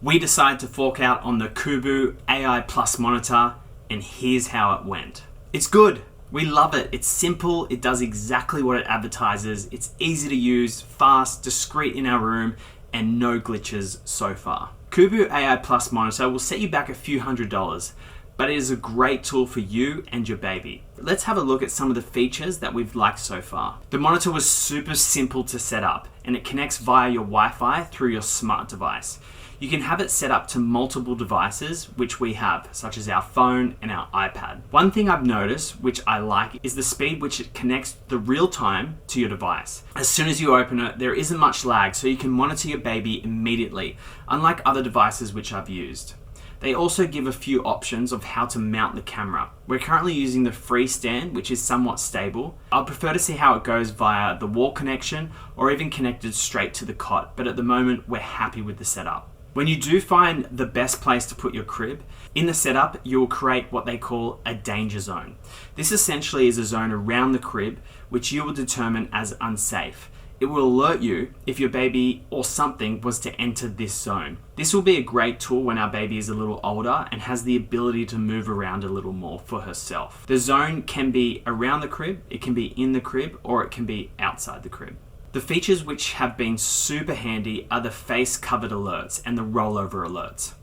We decided to fork out on the Cubo AI Plus monitor, and here's how it went. It's good. We love it. It's simple. It does exactly what it advertises. It's easy to use, fast, discreet in our room, and no glitches so far. Cubo AI Plus monitor will set you back a few $100s, but it is a great tool for you and your baby. Let's have a look at some of the features that we've liked so far. The monitor was super simple to set up, and it connects via your Wi-Fi through your smart device. You can have it set up to multiple devices, which we have, such as our phone and our iPad. One thing I've noticed, which I like, is the speed which it connects the real time to your device. As soon as you open it, there isn't much lag, so you can monitor your baby immediately, unlike other devices which I've used. They also give a few options of how to mount the camera. We're currently using the freestand, which is somewhat stable. I'd prefer to see how it goes via the wall connection or even connected straight to the cot, but at the moment we're happy with the setup. When you do find the best place to put your crib, in the setup, you will create what they call a danger zone. This essentially is a zone around the crib, which you will determine as unsafe. It will alert you if your baby or something was to enter this zone. This will be a great tool when our baby is a little older and has the ability to move around a little more for herself. The zone can be around the crib, it can be in the crib, or it can be outside the crib. The features which have been super handy are the face covered alerts and the rollover alerts.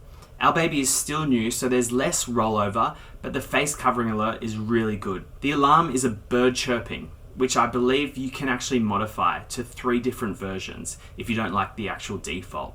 Our baby is still new, so there's less rollover, but the face covering alert is really good. The alarm is a bird chirping, which I believe you can actually modify to 3 different versions if you don't like the actual default.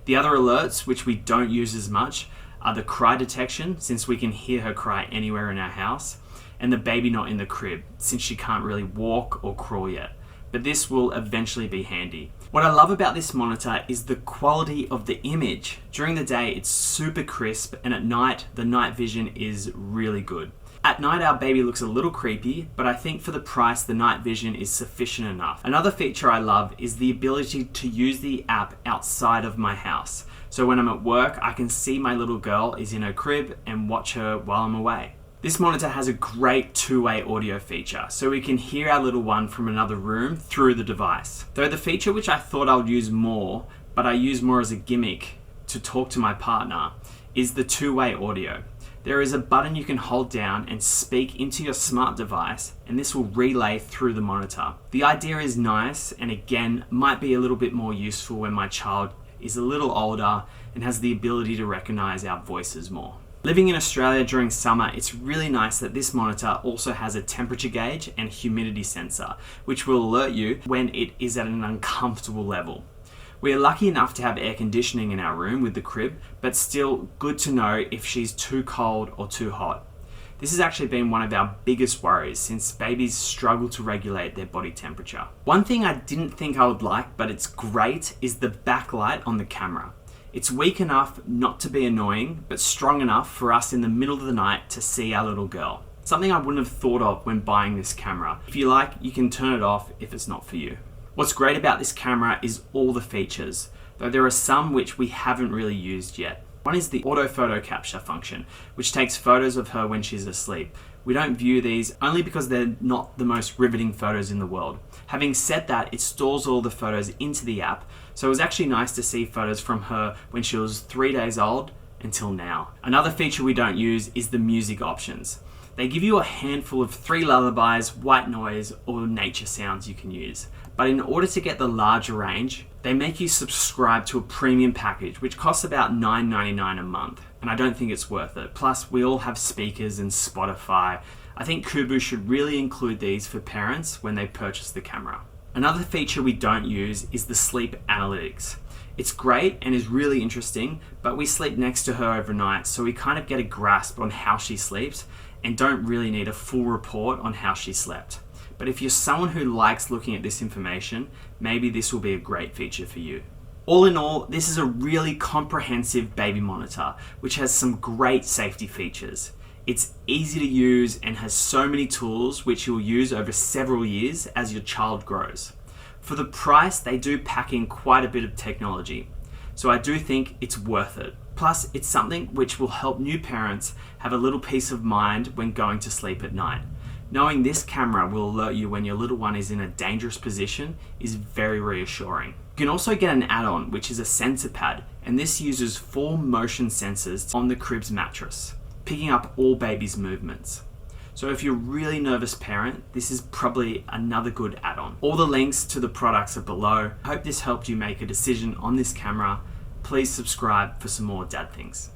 The other alerts, which we don't use as much, are the cry detection, since we can hear her cry anywhere in our house, and the baby not in the crib, since she can't really walk or crawl yet. But this will eventually be handy. What I love about this monitor is the quality of the image. During the day, it's super crisp, and at night, the night vision is really good. At night, our baby looks a little creepy, but I think for the price, the night vision is sufficient enough. Another feature I love is the ability to use the app outside of my house. So when I'm at work, I can see my little girl is in her crib and watch her while I'm away. This monitor has a great two-way audio feature, so we can hear our little one from another room through the device. Though the feature which I thought I would use more, but I use more as a gimmick to talk to my partner, is the two-way audio. There is a button you can hold down and speak into your smart device, and this will relay through the monitor. The idea is nice, and again, might be a little bit more useful when my child is a little older and has the ability to recognize our voices more. Living in Australia during summer, it's really nice that this monitor also has a temperature gauge and humidity sensor, which will alert you when it is at an uncomfortable level. We are lucky enough to have air conditioning in our room with the crib, but still good to know if she's too cold or too hot. This has actually been one of our biggest worries since babies struggle to regulate their body temperature. One thing I didn't think I would like, but it's great, is the backlight on the camera. It's weak enough not to be annoying, but strong enough for us in the middle of the night to see our little girl. Something I wouldn't have thought of when buying this camera. If you like, you can turn it off if it's not for you. What's great about this camera is all the features, though there are some which we haven't really used yet. One is the auto photo capture function, which takes photos of her when she's asleep. We don't view these only because they're not the most riveting photos in the world. Having said that, it stores all the photos into the app, so it was actually nice to see photos from her when she was 3 days old until now. Another feature we don't use is the music options. They give you a handful of 3 lullabies, white noise, or nature sounds you can use. But in order to get the larger range, they make you subscribe to a premium package, which costs about $9.99 a month. And I don't think it's worth it. Plus, we all have speakers and Spotify. I think Cubo should really include these for parents when they purchase the camera. Another feature we don't use is the sleep analytics. It's great and is really interesting, but we sleep next to her overnight, so we kind of get a grasp on how she sleeps and don't really need a full report on how she slept. But if you're someone who likes looking at this information, maybe this will be a great feature for you. All in all, this is a really comprehensive baby monitor, which has some great safety features. It's easy to use and has so many tools which you'll use over several years as your child grows. For the price, they do pack in quite a bit of technology, so I do think it's worth it. Plus, it's something which will help new parents have a little peace of mind when going to sleep at night. Knowing this camera will alert you when your little one is in a dangerous position is very reassuring. You can also get an add-on, which is a sensor pad, and this uses 4 motion sensors on the crib's mattress, picking up all baby's movements. So if you're a really nervous parent, this is probably another good add-on. All the links to the products are below. I hope this helped you make a decision on this camera. Please subscribe for some more dad things.